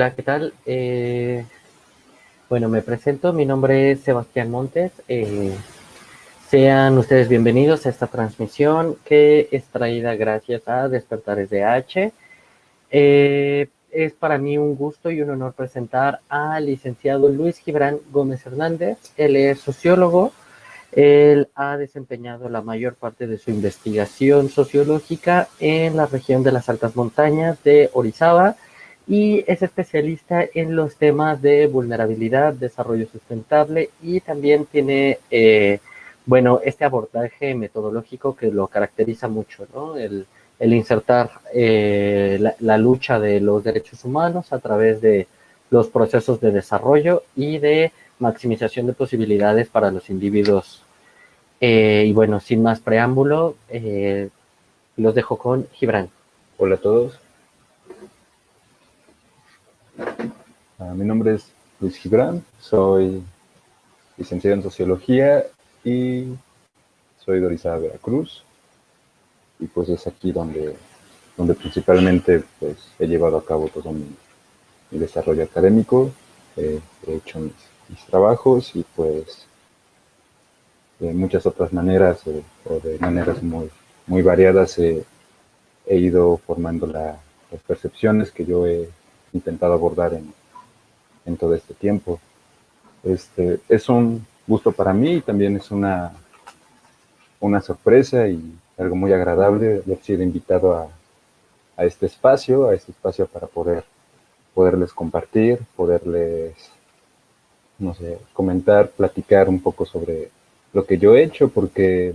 Hola, ¿qué tal? Bueno, me presento, mi nombre es Sebastián Montes. Sean ustedes bienvenidos a esta transmisión que es traída gracias a Despertares de H. Es para mí un gusto y un honor presentar al licenciado Luis Gibran Gómez Hernández. Él es sociólogo. Él ha desempeñado la mayor parte de su investigación sociológica en la región de las altas montañas de Orizaba y es especialista en los temas de vulnerabilidad, desarrollo sustentable y también tiene, bueno, este abordaje metodológico que lo caracteriza mucho, ¿no? El insertar la lucha de los derechos humanos a través de los procesos de desarrollo y de maximización de posibilidades para los individuos. Y bueno, sin más preámbulo, los dejo con Gibran. Hola a todos, mi nombre es Luis Gibran, soy licenciado en Sociología y soy de Orizaba, Veracruz, y pues es aquí donde principalmente pues, he llevado a cabo todo mi desarrollo académico, he hecho mis trabajos y pues de muchas otras maneras o de maneras muy variadas he ido formando las percepciones que yo he intentado abordar en todo este tiempo. Es un gusto para mí y también es una sorpresa y algo muy agradable haber sido invitado a a este espacio para poderles compartir, poderles, no sé, comentar, platicar un poco sobre lo que yo he hecho, porque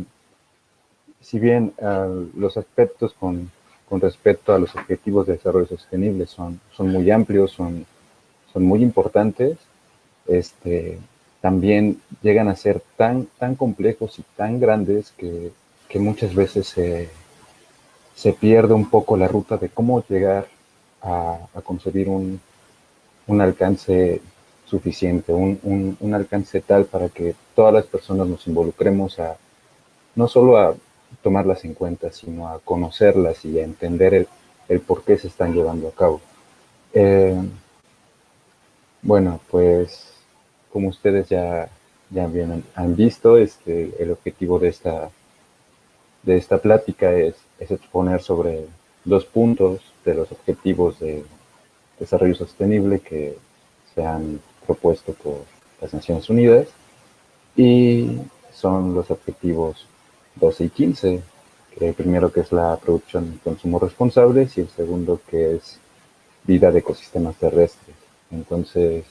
si bien los aspectos con respecto a los objetivos de desarrollo sostenible son muy amplios, son muy importantes, este, también llegan a ser tan complejos y tan grandes que muchas veces se pierde un poco la ruta de cómo llegar a concebir un alcance suficiente, un alcance tal para que todas las personas nos involucremos no solo a tomarlas en cuenta, sino a conocerlas y a entender el por qué se están llevando a cabo. Eh, Bueno, pues como ustedes ya bien han visto, el objetivo de esta plática es exponer sobre dos puntos de los objetivos de desarrollo sostenible que se han propuesto por las Naciones Unidas y son los objetivos 12 y 15, que el primero que es la producción y consumo responsables y el segundo que es vida de ecosistemas terrestres. Entonces,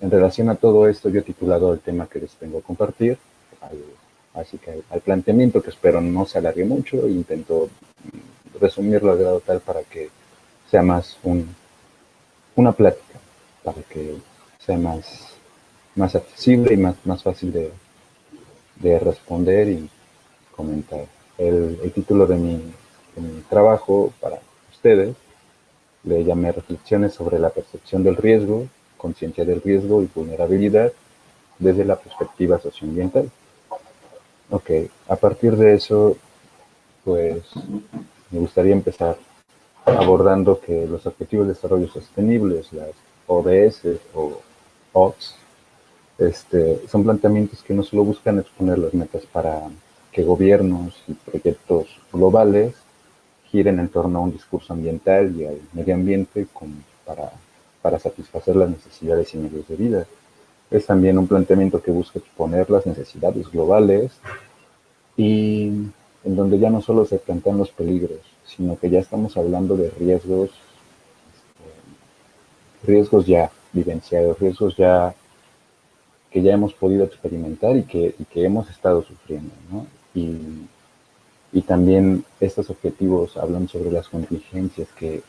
en relación a todo esto, yo he titulado el tema que les vengo a compartir, así que al planteamiento que espero no se alargue mucho, e intento resumirlo al grado tal para que sea más una plática, para que sea más accesible y más fácil de responder y comentar. El título de mi trabajo para ustedes le llamé Reflexiones sobre la percepción del riesgo, conciencia del riesgo y vulnerabilidad desde la perspectiva socioambiental. Ok, a partir de eso, pues me gustaría empezar abordando que los Objetivos de Desarrollo Sostenibles, las ODS o ODS, son planteamientos que no solo buscan exponer las metas para que gobiernos y proyectos globales giren en torno a un discurso ambiental y al medio ambiente como para satisfacer las necesidades y medios de vida. Es también un planteamiento que busca exponer las necesidades globales y en donde ya no solo se plantean los peligros, sino que ya estamos hablando de riesgos ya vivenciados, riesgos ya que ya hemos podido experimentar y que hemos estado sufriendo, ¿no? Y también estos objetivos hablan sobre las contingencias que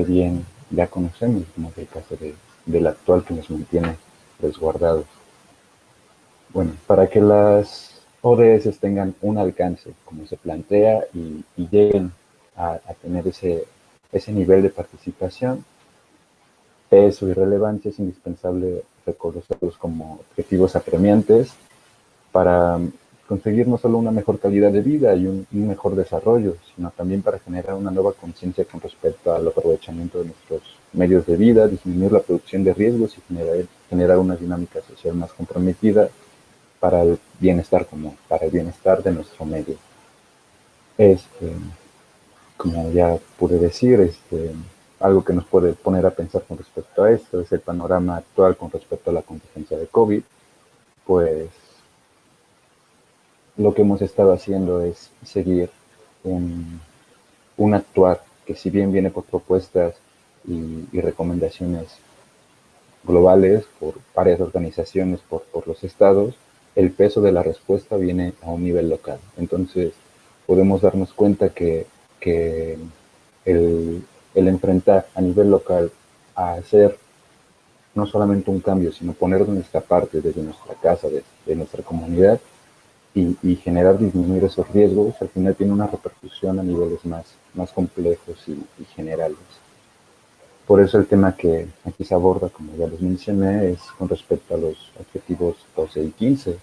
bien ya conocemos, como es el caso del actual que nos mantiene resguardados. Bueno, para que las ODS tengan un alcance como se plantea y lleguen a tener ese nivel de participación, peso y relevancia, es indispensable reconocerlos como objetivos apremiantes para conseguir no solo una mejor calidad de vida y un mejor desarrollo, sino también para generar una nueva conciencia con respecto al aprovechamiento de nuestros medios de vida, disminuir la producción de riesgos y generar una dinámica social más comprometida para el bienestar común, para el bienestar de nuestro medio. Este, como ya pude decir, algo que nos puede poner a pensar con respecto a esto es el panorama actual con respecto a la contingencia de COVID. Pues lo que hemos estado haciendo es seguir un actuar que, si bien viene por propuestas y recomendaciones globales por varias organizaciones, por los estados, el peso de la respuesta viene a un nivel local. Entonces podemos darnos cuenta que el enfrentar a nivel local a hacer no solamente un cambio, sino poner de nuestra parte, desde nuestra casa, de nuestra comunidad, y generar disminuir esos riesgos, al final tiene una repercusión a niveles más complejos y generales. Por eso el tema que aquí se aborda, como ya les mencioné, es con respecto a los objetivos 12 y 15.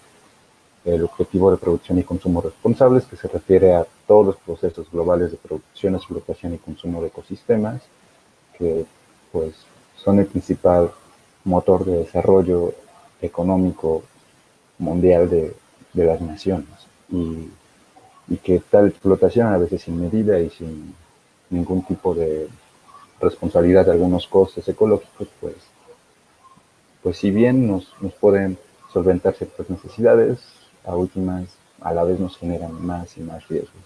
El objetivo de producción y consumo responsables, que se refiere a todos los procesos globales de producción, explotación y consumo de ecosistemas, que pues son el principal motor de desarrollo económico mundial de las naciones. Y que tal explotación, a veces sin medida y sin ningún tipo de responsabilidad de algunos costes ecológicos, pues si bien nos pueden solventar ciertas necesidades, a la vez nos generan más y más riesgos.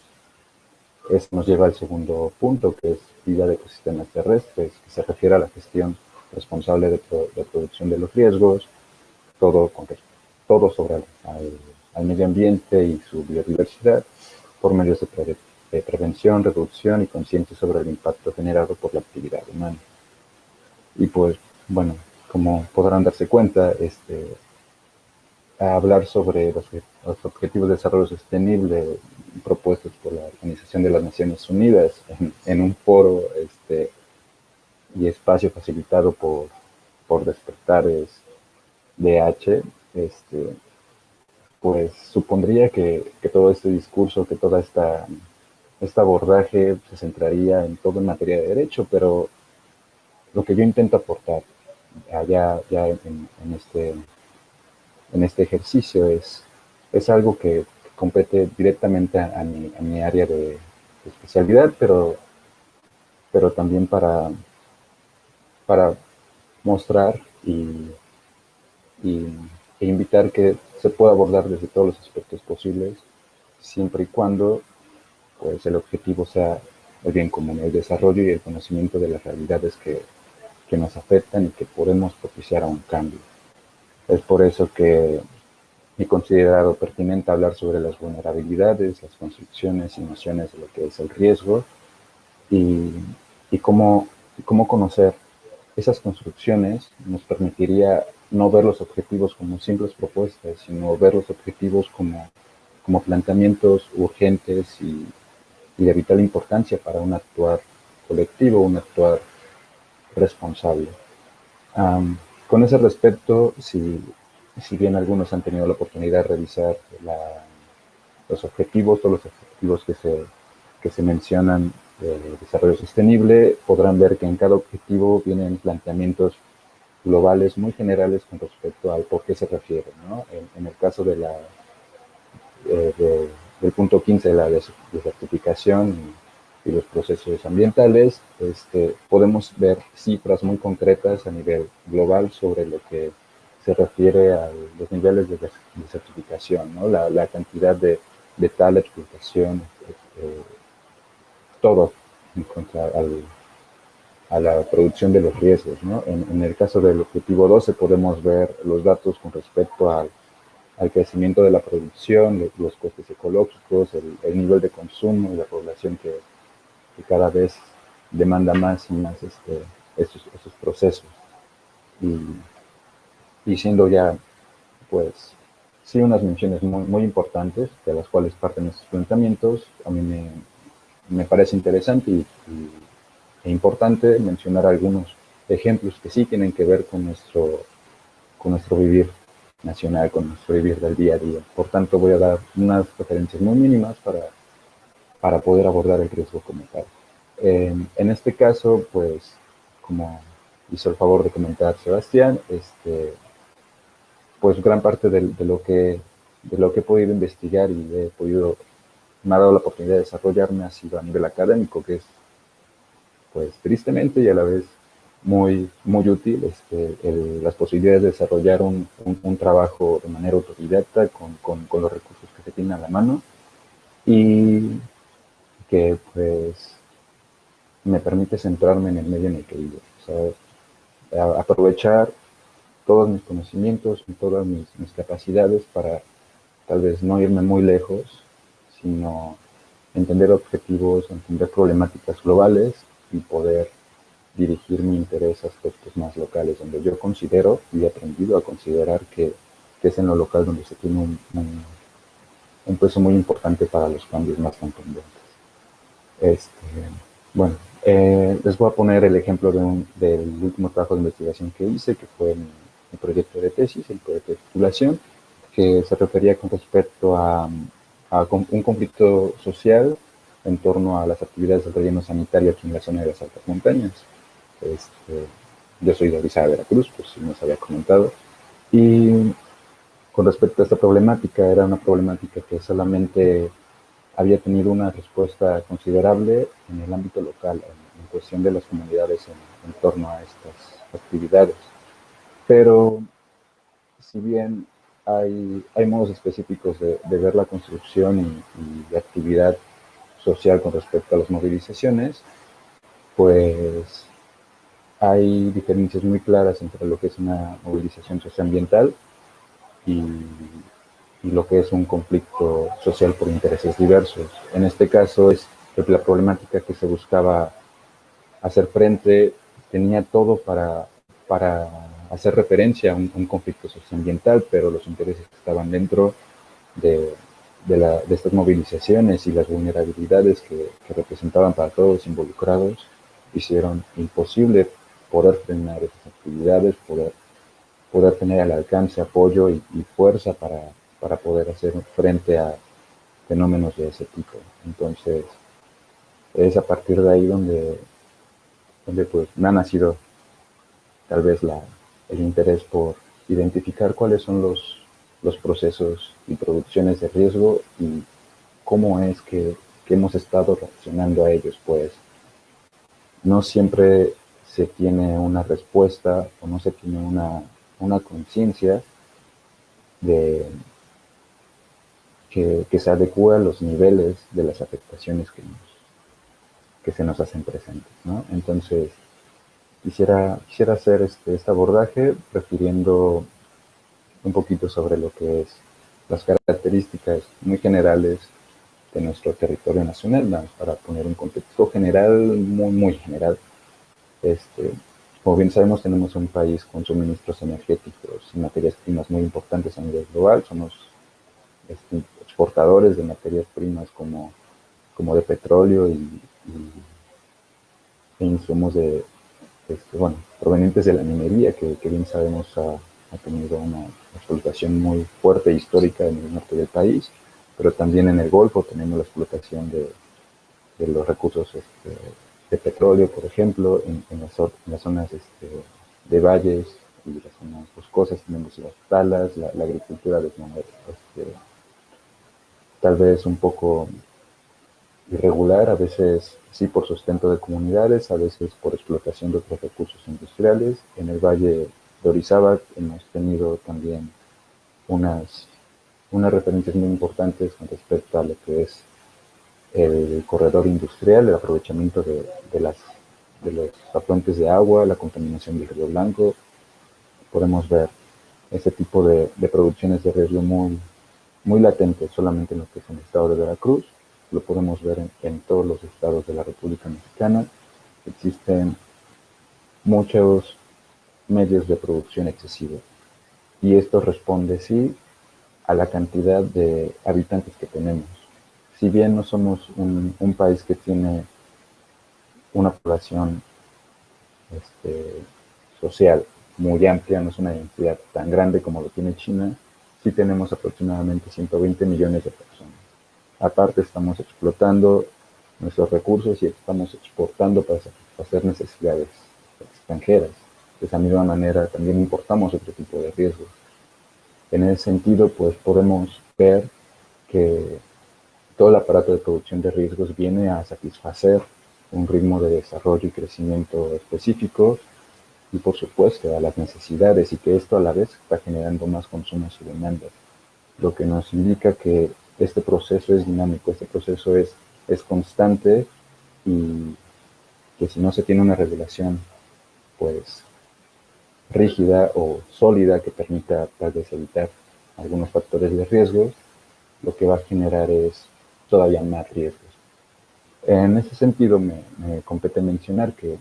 Esto nos lleva al segundo punto, que es vida de ecosistemas terrestres, que se refiere a la gestión responsable de producción de los riesgos, todo, todo sobre al medio ambiente y su biodiversidad, por medios de prevención, reducción y conciencia sobre el impacto generado por la actividad humana. Y pues, bueno, como podrán darse cuenta, a hablar sobre los objetivos de desarrollo sostenible propuestos por la Organización de las Naciones Unidas en un foro y espacio facilitado por Despertares DH, pues supondría que todo este discurso, que toda este abordaje se centraría en todo en materia de derecho, pero lo que yo intento aportar ya en este ejercicio es algo que compete directamente a mi área de especialidad, pero también para mostrar y, e invitar que se pueda abordar desde todos los aspectos posibles, siempre y cuando pues, el objetivo sea el bien común, el desarrollo y el conocimiento de las realidades que nos afectan y que podemos propiciar a un cambio. Es por eso que he considerado pertinente hablar sobre las vulnerabilidades, las construcciones y nociones de lo que es el riesgo y, y cómo conocer esas construcciones nos permitiría no ver los objetivos como simples propuestas, sino ver los objetivos como planteamientos urgentes y de vital importancia para un actuar colectivo, un actuar responsable. Con ese respecto, si bien algunos han tenido la oportunidad de revisar los objetivos, todos los objetivos que se mencionan de desarrollo sostenible, podrán ver que en cada objetivo vienen planteamientos globales muy generales con respecto al por qué se refiere, ¿no? En el caso del punto 15 de la desertificación y los procesos ambientales, podemos ver cifras muy concretas a nivel global sobre lo que se refiere a los niveles de desertificación, ¿no? La cantidad de tal explotación, todo en contra a la producción de los riesgos, ¿no? En el caso del objetivo 12 podemos ver los datos con respecto al crecimiento de la producción, los costes ecológicos, el nivel de consumo y la población que cada vez demanda más y más esos procesos. Y siendo ya, pues, sí, unas menciones muy, muy importantes, de las cuales parten estos planteamientos, a mí me parece interesante e importante mencionar algunos ejemplos que sí tienen que ver con nuestro vivir nacional con nuestro vivir del día a día. Por tanto, voy a dar unas referencias muy mínimas para poder abordar el riesgo como tal. En este caso, pues, como hizo el favor de comentar Sebastián, pues gran parte de lo que he podido investigar y me ha dado la oportunidad de desarrollarme ha sido a nivel académico, que es, pues, tristemente y a la vez muy útil, las posibilidades de desarrollar un trabajo de manera autodidacta con los recursos que se tienen a la mano y que, pues, me permite centrarme en el medio en el que vivo, ¿sabes? Aprovechar todos mis conocimientos y todas mis capacidades para tal vez no irme muy lejos, sino entender objetivos, entender problemáticas globales y poder dirigir mi interés a aspectos más locales, donde yo considero y he aprendido a considerar que es en lo local donde se tiene un peso muy importante para los cambios más contundentes. Este, bueno, les voy a poner el ejemplo del último trabajo de investigación que hice, que fue mi proyecto de tesis, el proyecto de titulación, que se refería con respecto a un conflicto social en torno a las actividades del relleno sanitario aquí en la zona de las altas montañas. Este, yo soy de Orizaba, Veracruz, pues si no se había comentado. Y con respecto a esta problemática, era una problemática que solamente había tenido una respuesta considerable en el ámbito local, en cuestión de las comunidades en torno a estas actividades. Pero si bien hay modos específicos de ver la construcción y de actividad social con respecto a las movilizaciones, pues hay diferencias muy claras entre lo que es una movilización socioambiental y, y lo que es un conflicto social por intereses diversos. En este caso, es la problemática que se buscaba hacer frente tenía todo para hacer referencia a un conflicto socioambiental, pero los intereses que estaban dentro de, de estas movilizaciones y las vulnerabilidades que representaban para todos los involucrados hicieron imposible poder frenar esas actividades, poder tener al alcance apoyo y fuerza para poder hacer frente a fenómenos de ese tipo. Entonces, es a partir de ahí donde pues me ha nacido tal vez el interés por identificar cuáles son los procesos y producciones de riesgo y cómo es que hemos estado reaccionando a ellos, pues no siempre se tiene una respuesta o no se tiene una conciencia de que se adecua a los niveles de las afectaciones que se nos hacen presentes, ¿no? Entonces, quisiera hacer este abordaje refiriendo un poquito sobre lo que es las características muy generales de nuestro territorio nacional, ¿no? Para poner un contexto general, muy general. Este, Como bien sabemos, tenemos un país con suministros energéticos y materias primas muy importantes a nivel global. Somos exportadores de materias primas como de petróleo e insumos bueno, provenientes de la minería, que bien sabemos ha tenido una explotación muy fuerte e histórica en el norte del país, pero también en el Golfo tenemos la explotación de los recursos de petróleo, por ejemplo, en las zonas de valles y las zonas boscosas tenemos las talas, la agricultura de manera tal vez un poco irregular, a veces sí por sustento de comunidades, a veces por explotación de otros recursos industriales. En el Valle de Orizaba hemos tenido también unas, unas referencias muy importantes con respecto a lo que es el corredor industrial, el aprovechamiento de los afluentes de agua, la contaminación del Río Blanco. Podemos ver ese tipo de producciones de riesgo muy latentes solamente en lo que es el estado de Veracruz. Lo podemos ver en todos los estados de la República Mexicana. Existen muchos medios de producción excesiva y esto responde sí a la cantidad de habitantes que tenemos. Si bien no somos un país que tiene una población social muy amplia, no es una entidad tan grande como lo tiene China. Sí tenemos aproximadamente 120 millones de personas. Aparte estamos explotando nuestros recursos y estamos exportando para satisfacer necesidades extranjeras. De esa misma manera también importamos otro tipo de riesgos. En ese sentido, pues podemos ver que todo el aparato de producción de riesgos viene a satisfacer un ritmo de desarrollo y crecimiento específico y por supuesto a las necesidades, y que esto a la vez está generando más consumos y demandas, lo que nos indica que este proceso es dinámico, este proceso es constante, y que si no se tiene una regulación pues rígida o sólida que permita tal vez evitar algunos factores de riesgo, lo que va a generar es todavía más riesgos. En ese sentido me compete mencionar que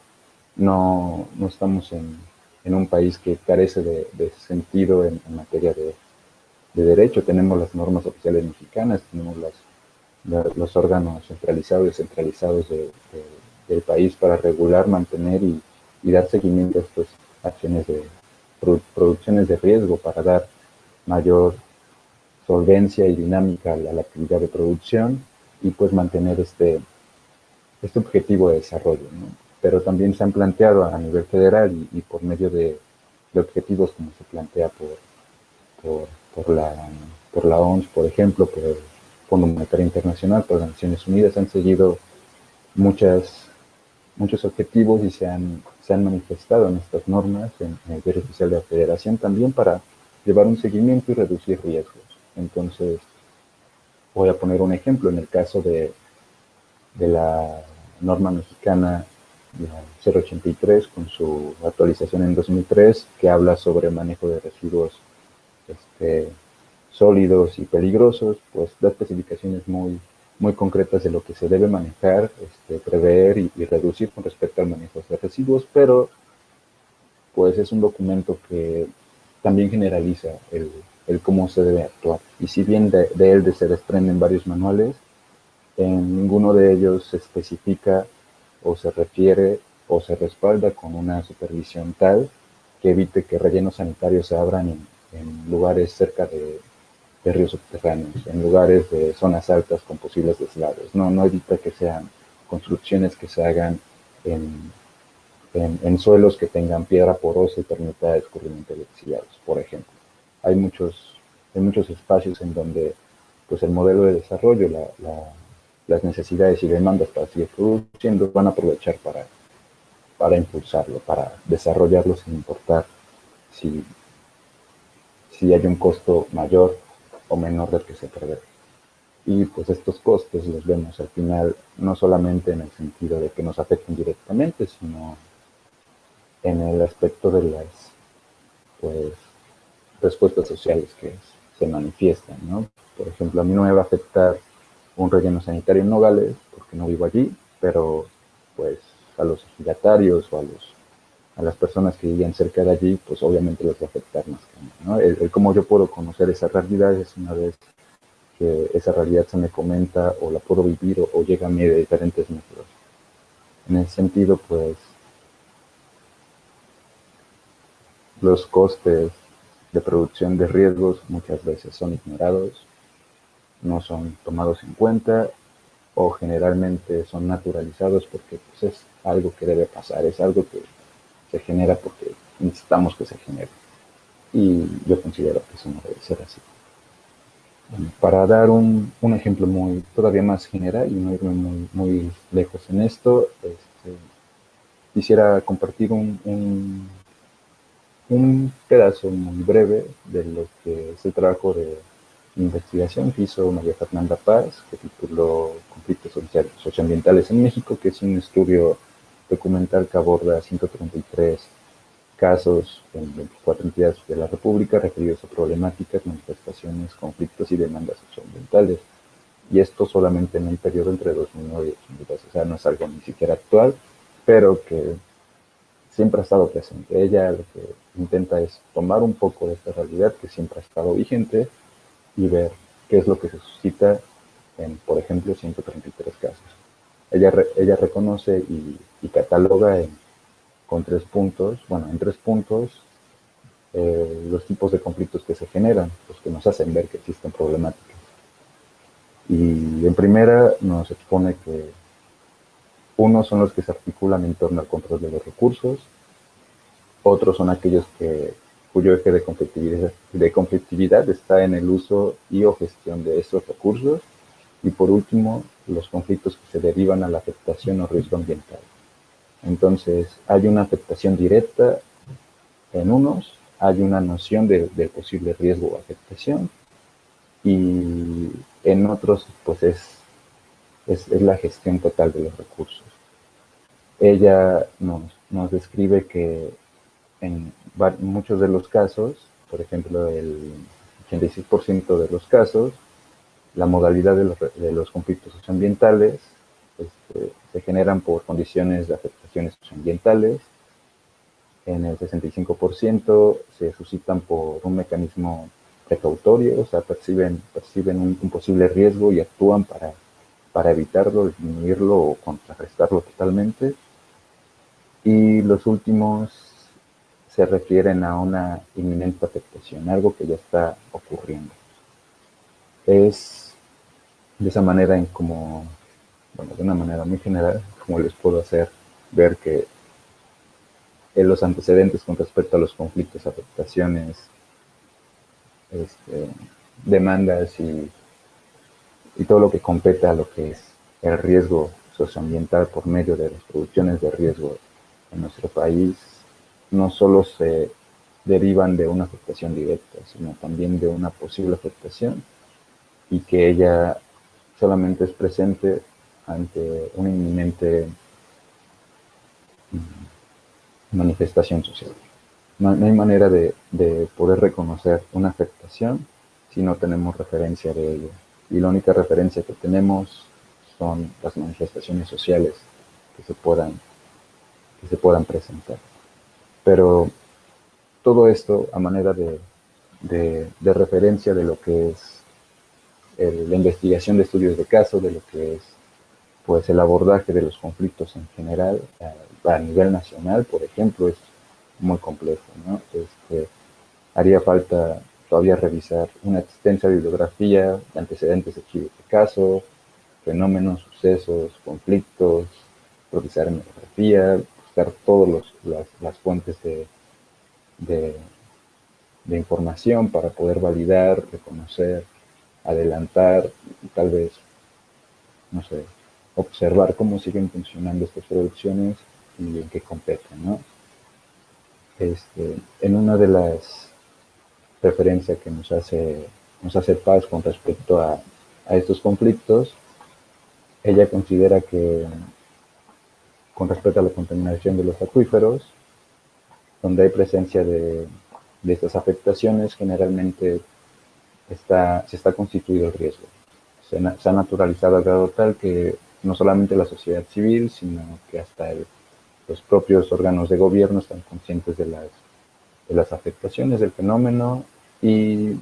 no estamos en un país que carece de sentido en materia de derecho. Tenemos las normas oficiales mexicanas, tenemos los órganos centralizados y descentralizados del país para regular, mantener y dar seguimiento a estas acciones de producciones de riesgo, para dar mayor solvencia y dinámica a la actividad de producción y pues mantener este objetivo de desarrollo, ¿no? Pero también se han planteado a nivel federal y por medio de objetivos como se plantea por, por, la, por la OMS, por ejemplo, por el Fondo Monetario Internacional, por las Naciones Unidas, han seguido muchos objetivos y se han manifestado en estas normas, en el Diario Oficial de la Federación, también para llevar un seguimiento y reducir riesgos. Entonces, voy a poner un ejemplo en el caso de la norma mexicana, la 083, con su actualización en 2003, que habla sobre manejo de residuos sólidos y peligrosos, pues da especificaciones muy concretas de lo que se debe manejar, prever y reducir con respecto al manejo de residuos, pero pues es un documento que también generaliza el cómo se debe actuar. Y si bien de él se desprenden varios manuales, en ninguno de ellos se especifica o se refiere o se respalda con una supervisión tal que evite que rellenos sanitarios se abran en lugares cerca de ríos subterráneos, en lugares de zonas altas con posibles deslaves. No evita que sean construcciones que se hagan en suelos que tengan piedra porosa y permita escurrimiento de exiliados, por ejemplo. Hay muchos espacios en donde pues el modelo de desarrollo, las necesidades y demandas para seguir produciendo van a aprovechar para impulsarlo, para desarrollarlo sin importar si, si hay un costo mayor o menor del que se prevé. Y pues estos costes los vemos al final no solamente en el sentido de que nos afecten directamente, sino en el aspecto de las pues, respuestas sociales que se manifiestan, ¿no? Por ejemplo, a mí no me va a afectar un relleno sanitario en Nogales, porque no vivo allí, pero pues a los ejidatarios o a las personas que vivían cerca de allí, pues obviamente les va a afectar más que a mí, ¿no? El cómo yo puedo conocer esa realidad es una vez que esa realidad se me comenta o la puedo vivir o llega a mí de diferentes métodos. En ese sentido, pues los costes de producción de riesgos muchas veces son ignorados, no son tomados en cuenta o generalmente son naturalizados porque pues, es algo que debe pasar, es algo que se genera porque necesitamos que se genere. Y yo considero que eso no debe ser así. Bueno, para dar un ejemplo todavía más general y no irme muy lejos en esto, quisiera compartir un pedazo muy breve de lo que es el trabajo de investigación que hizo María Fernanda Paz, que tituló Conflictos Socioambientales en México, que es un estudio documental que aborda 133 casos en 24 entidades de la República referidos a problemáticas, manifestaciones, conflictos y demandas socioambientales. Y esto solamente en el periodo entre 2009 y 2012, o sea, no es algo ni siquiera actual, pero que siempre ha estado presente. Ella lo que intenta es tomar un poco de esta realidad que siempre ha estado vigente y ver qué es lo que se suscita en, por ejemplo, 133 casos. Ella reconoce y cataloga con 3 puntos, bueno, en 3 puntos, los tipos de conflictos que se generan, los que nos hacen ver que existen problemáticas. Y en primera nos expone que unos son los que se articulan en torno al control de los recursos, otros son aquellos cuyo eje de conflictividad está en el uso y o gestión de esos recursos, y por último, los conflictos que se derivan a la afectación o riesgo ambiental. Entonces, hay una afectación directa en unos, hay una noción de posible riesgo o afectación, y en otros, pues es la gestión total de los recursos. Ella nos describe que en muchos de los casos, por ejemplo, el 86% de los casos, la modalidad de los conflictos socioambientales se generan por condiciones de afectaciones socioambientales. En el 65% se suscitan por un mecanismo precautorio, o sea, perciben un posible riesgo y actúan para evitarlo, disminuirlo o contrarrestarlo totalmente. Y los últimos se refieren a una inminente afectación, algo que ya está ocurriendo. Es de esa manera de una manera muy general, como les puedo hacer ver que los antecedentes con respecto a los conflictos, afectaciones, demandas y todo lo que compete a lo que es el riesgo socioambiental por medio de las producciones de riesgo en nuestro país, no solo se derivan de una afectación directa, sino también de una posible afectación, y que ella solamente es presente ante una inminente manifestación social. No hay manera de poder reconocer una afectación si no tenemos referencia de ello. Y la única referencia que tenemos son las manifestaciones sociales que se puedan presentar. Pero todo esto a manera de referencia de lo que es la investigación de estudios de caso, de lo que es pues el abordaje de los conflictos en general a nivel nacional, por ejemplo, es muy complejo, ¿no? Haría falta todavía revisar una extensa bibliografía de antecedentes de caso, fenómenos, sucesos, conflictos, revisar etnografía, buscar todas las fuentes de información para poder validar, reconocer, adelantar, y tal vez, no sé, observar cómo siguen funcionando estas producciones y en qué competen, ¿no? En una de las referencias que nos hace Paz con respecto a estos conflictos, ella considera que con respecto a la contaminación de los acuíferos, donde hay presencia de estas afectaciones, generalmente se está constituido el riesgo. Se ha naturalizado al grado tal que no solamente la sociedad civil, sino que hasta los propios órganos de gobierno están conscientes de las afectaciones del fenómeno, y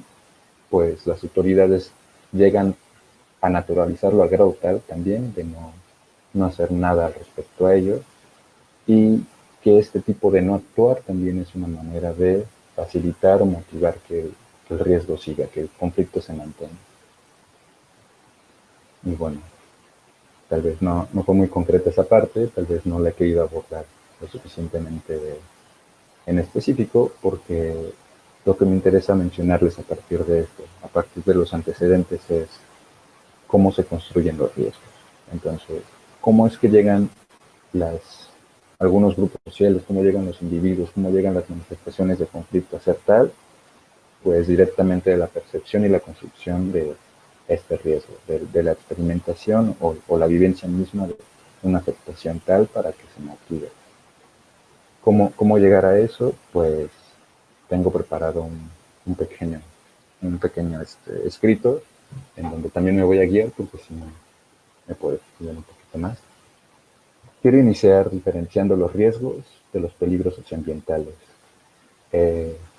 pues las autoridades llegan a naturalizarlo al grado tal también de no hacer nada al respecto a ello, y que este tipo de no actuar también es una manera de facilitar o motivar que el riesgo siga, que el conflicto se mantenga. Y bueno, tal vez no fue muy concreta esa parte, tal vez no la he querido abordar lo suficientemente en específico, porque lo que me interesa mencionarles a partir de esto, a partir de los antecedentes, es cómo se construyen los riesgos. Entonces, cómo es que llegan algunos grupos sociales, cómo llegan los individuos, cómo llegan las manifestaciones de conflicto a ser tal, pues directamente de la percepción y la construcción de este riesgo, de la experimentación o la vivencia misma de una afectación tal para que se motive. ¿Cómo llegar a eso? Pues tengo preparado un pequeño escrito en donde también me voy a guiar, porque si no me puedo explicar un poquito más. Quiero iniciar diferenciando los riesgos de los peligros socioambientales.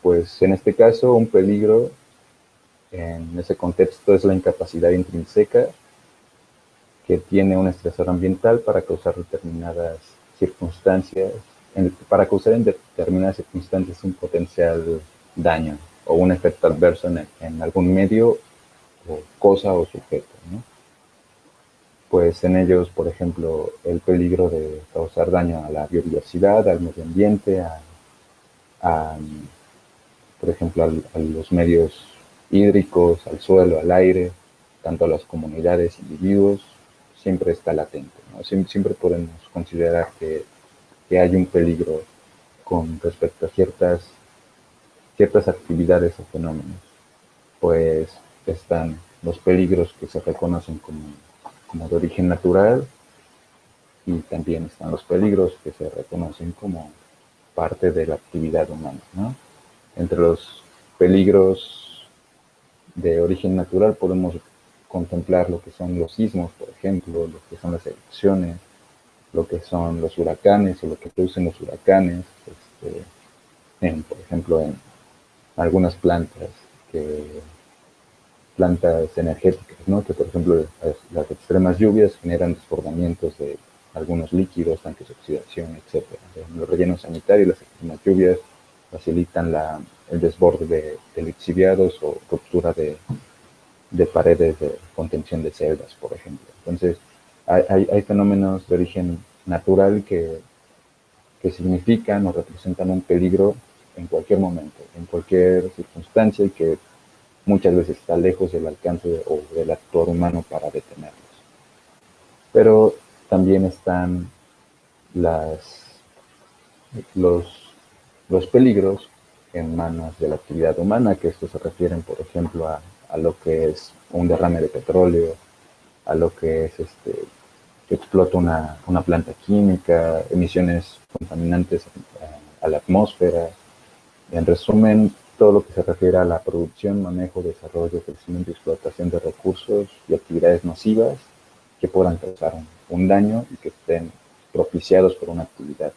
Pues en este caso, un peligro en ese contexto es la incapacidad intrínseca que tiene un estresor ambiental para causar determinadas circunstancias, un potencial daño o un efecto adverso en algún medio o cosa o sujeto, ¿no? Pues en ellos, por ejemplo, el peligro de causar daño a la biodiversidad, al medio ambiente, a, por ejemplo, a los medios hídricos, al suelo, al aire, tanto a las comunidades, individuos, siempre está latente, ¿no? Siempre podemos considerar que hay un peligro con respecto a ciertas actividades o fenómenos. Pues están los peligros que se reconocen como de origen natural y también están los peligros que se reconocen como parte de la actividad humana, ¿no? Entre los peligros de origen natural podemos contemplar lo que son los sismos, por ejemplo, lo que son las erupciones, lo que son los huracanes o lo que producen los huracanes, por ejemplo, en algunas plantas energéticas, ¿no? Que por ejemplo las extremas lluvias generan desbordamientos de algunos líquidos, tanques de oxidación, etcétera. En los rellenos sanitarios, las extremas lluvias facilitan el desborde de lixiviados o ruptura de paredes de contención de celdas, por ejemplo. Entonces, hay fenómenos de origen natural que significan o representan un peligro en cualquier momento, en cualquier circunstancia y que muchas veces está lejos del alcance o del actor humano para detenerlos. Pero también están las, los, los peligros en manos de la actividad humana, que estos se refieren, por ejemplo, a lo que es un derrame de petróleo, a lo que es que explota una planta química, emisiones contaminantes a la atmósfera. En resumen, todo lo que se refiere a la producción, manejo, desarrollo, crecimiento y explotación de recursos y actividades nocivas que puedan causar un daño y que estén propiciados por una actividad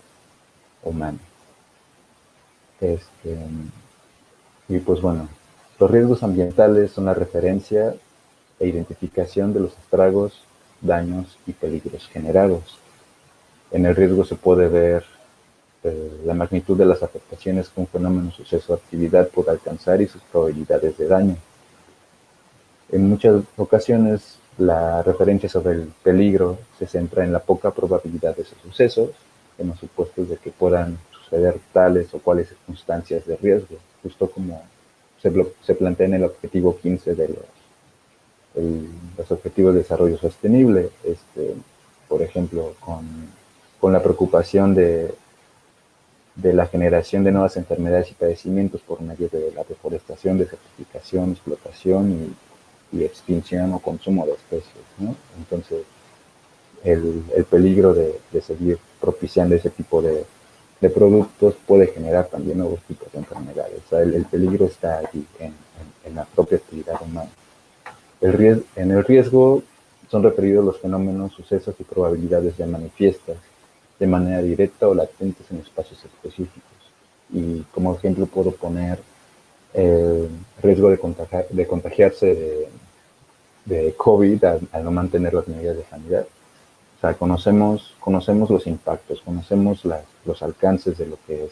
humana. Y pues bueno, los riesgos ambientales son la referencia e identificación de los estragos, daños y peligros generados. En el riesgo se puede ver la magnitud de las afectaciones que un fenómeno, suceso o actividad puede alcanzar y sus probabilidades de daño. En muchas ocasiones, la referencia sobre el peligro se centra en la poca probabilidad de esos sucesos, en los supuestos de que puedan suceder tales o cuales circunstancias de riesgo, justo como se plantea en el objetivo 15 de los objetivos de desarrollo sostenible, por ejemplo, con la preocupación de la generación de nuevas enfermedades y padecimientos por medio de la deforestación, desertificación, explotación y extinción o consumo de especies, ¿no? Entonces, el peligro de seguir propiciando ese tipo de productos puede generar también nuevos tipos de enfermedades. O sea, el peligro está allí, en la propia actividad humana. En el riesgo son referidos los fenómenos, sucesos y probabilidades ya manifiestas de manera directa o latentes en espacios específicos. Y como ejemplo puedo poner el riesgo de contagiarse de COVID al no mantener las medidas de sanidad. O sea, conocemos los impactos, conocemos los alcances de lo que es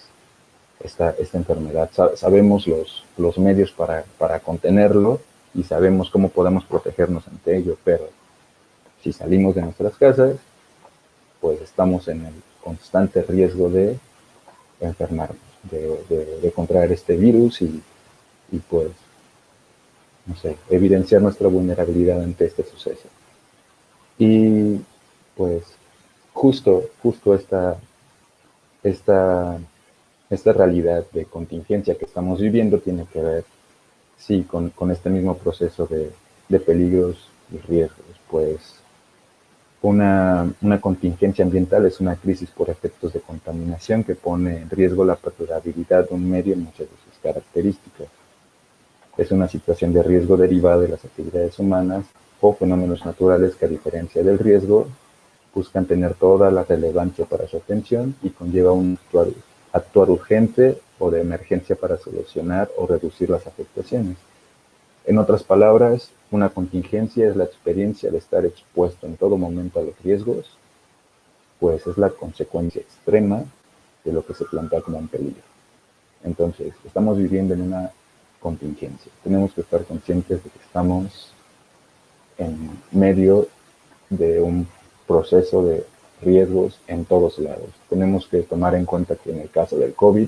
esta enfermedad. Sabemos los medios para contenerlo y sabemos cómo podemos protegernos ante ello, pero si salimos de nuestras casas, pues estamos en el constante riesgo de enfermarnos, de contraer este virus y pues, no sé, evidenciar nuestra vulnerabilidad ante este suceso. Y pues justo esta realidad de contingencia que estamos viviendo tiene que ver, sí, con este mismo proceso de peligros y riesgos. Pues una contingencia ambiental es una crisis por efectos de contaminación que pone en riesgo la perdurabilidad de un medio en muchas de sus características. Es una situación de riesgo derivada de las actividades humanas o fenómenos naturales que, a diferencia del riesgo, buscan tener toda la relevancia para su atención y conlleva un actuar urgente o de emergencia para solucionar o reducir las afectaciones. En otras palabras, una contingencia es la experiencia de estar expuesto en todo momento a los riesgos, pues es la consecuencia extrema de lo que se plantea como un peligro. Entonces, estamos viviendo en una contingencia. Tenemos que estar conscientes de que estamos en medio de un proceso de riesgos en todos lados. Tenemos que tomar en cuenta que en el caso del COVID,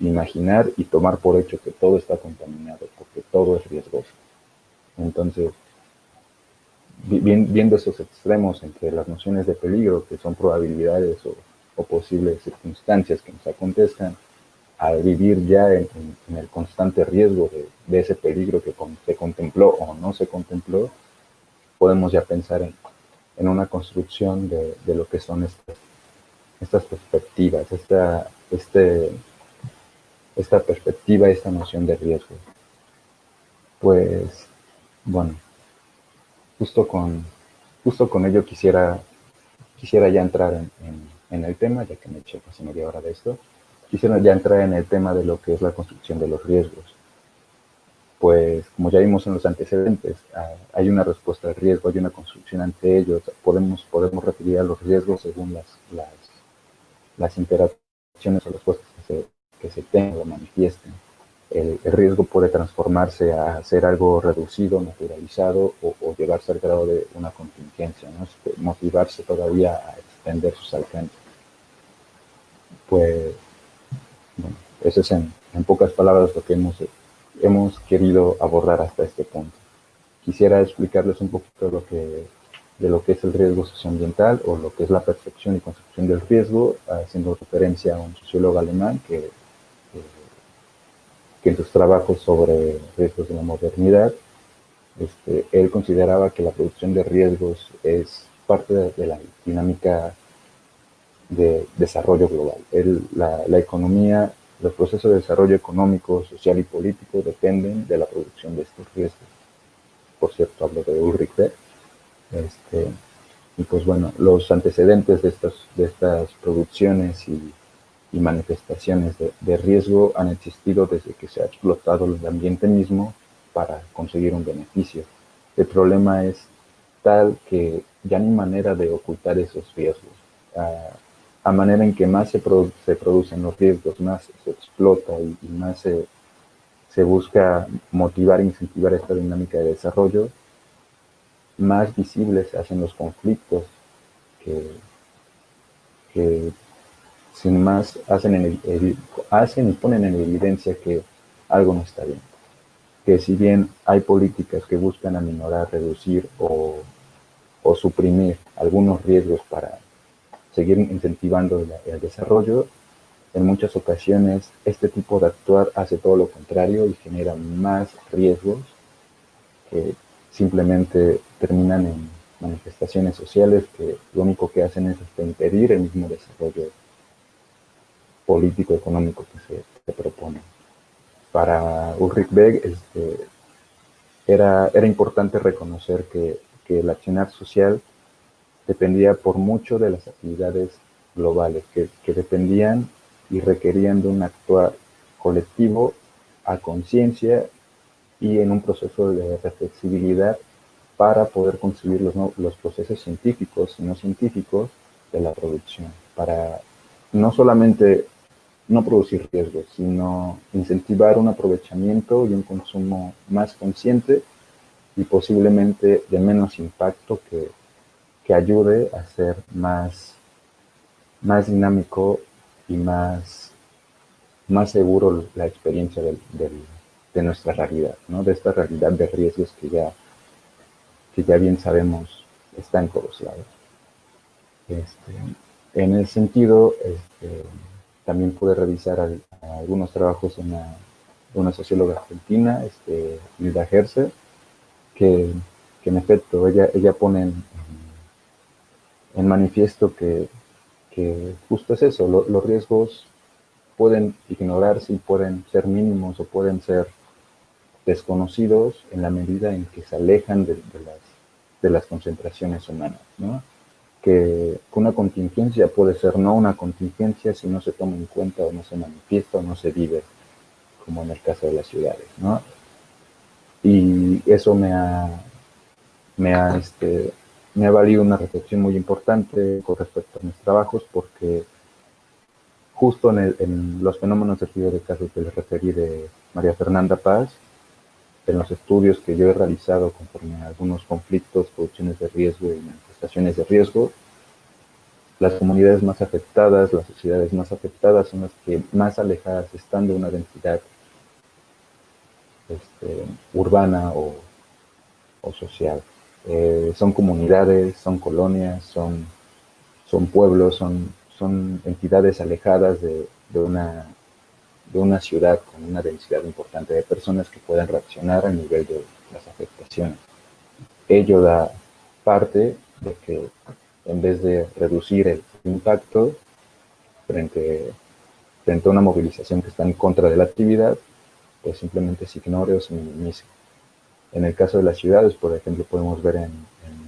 imaginar y tomar por hecho que todo está contaminado, porque todo es riesgoso. Entonces, viendo esos extremos entre las nociones de peligro, que son probabilidades o posibles circunstancias que nos acontezcan, al vivir ya en el constante riesgo de ese peligro que se contempló o no se contempló, podemos ya pensar en una construcción de lo que son estas perspectivas, esta perspectiva, esta noción de riesgo. Pues, bueno, justo con ello quisiera ya entrar en el tema, ya que me eché casi media hora de esto, quisiera ya entrar en el tema de lo que es la construcción de los riesgos. Pues, como ya vimos en los antecedentes, hay una respuesta al riesgo, hay una construcción ante ellos, podemos referir a los riesgos según las interacciones o respuestas que se tengan o manifiesten. El riesgo puede transformarse a ser algo reducido, naturalizado o llevarse al grado de una contingencia, ¿no? Motivarse todavía a extender sus alcances. Pues, bueno, eso es en pocas palabras lo que hemos querido abordar hasta este punto. Quisiera explicarles un poquito de lo que es el riesgo socioambiental o lo que es la percepción y construcción del riesgo, haciendo referencia a un sociólogo alemán que en sus trabajos sobre riesgos de la modernidad, él consideraba que la producción de riesgos es parte de la dinámica de desarrollo global. La economía, los procesos de desarrollo económico, social y político dependen de la producción de estos riesgos. Por cierto, hablo de Ulrich Beck. Y pues bueno, los antecedentes de estas producciones y manifestaciones de riesgo han existido desde que se ha explotado el ambiente mismo para conseguir un beneficio. El problema es tal que ya no hay manera de ocultar esos riesgos. A manera en que más se producen los riesgos, más se explota y más se busca motivar e incentivar esta dinámica de desarrollo, más visibles se hacen los conflictos que sin más hacen y ponen en evidencia que algo no está bien. Que si bien hay políticas que buscan aminorar, reducir o suprimir algunos riesgos para seguir incentivando el desarrollo, en muchas ocasiones este tipo de actuar hace todo lo contrario y genera más riesgos que simplemente terminan en manifestaciones sociales que lo único que hacen es impedir el mismo desarrollo político económico que se propone. Para Ulrich Beck era importante reconocer que el accionar social dependía por mucho de las actividades globales, que dependían y requerían de un actuar colectivo a conciencia y en un proceso de reflexibilidad para poder concebir los procesos científicos y no científicos de la producción, para no solamente no producir riesgos, sino incentivar un aprovechamiento y un consumo más consciente y posiblemente de menos impacto que ayude a ser más dinámico y más seguro la experiencia de nuestra realidad, ¿no? De esta realidad de riesgos que ya bien sabemos está en todos lados. En ese sentido, también pude revisar algunos trabajos de una socióloga argentina, Hilda Herce, que en efecto ella pone en manifiesto que justo es eso, los riesgos pueden ignorarse y pueden ser mínimos o pueden ser desconocidos en la medida en que se alejan de las concentraciones humanas, ¿no? Que una contingencia puede ser no una contingencia si no se toma en cuenta o no se manifiesta o no se vive, como en el caso de las ciudades, ¿no? Y eso me ha valido una reflexión muy importante con respecto a mis trabajos, porque justo en los fenómenos de río de casos que les referí de María Fernanda Paz, en los estudios que yo he realizado conforme a algunos conflictos, producciones de riesgo y manifestaciones de riesgo, las comunidades más afectadas, las sociedades más afectadas son las que más alejadas están de una densidad urbana o social. Son comunidades, son colonias, son pueblos, son entidades alejadas de una ciudad con una densidad importante de personas que puedan reaccionar a nivel de las afectaciones. Ello da parte de que en vez de reducir el impacto frente a una movilización que está en contra de la actividad, pues simplemente se ignore o se minimice. En el caso de las ciudades, por ejemplo, podemos ver en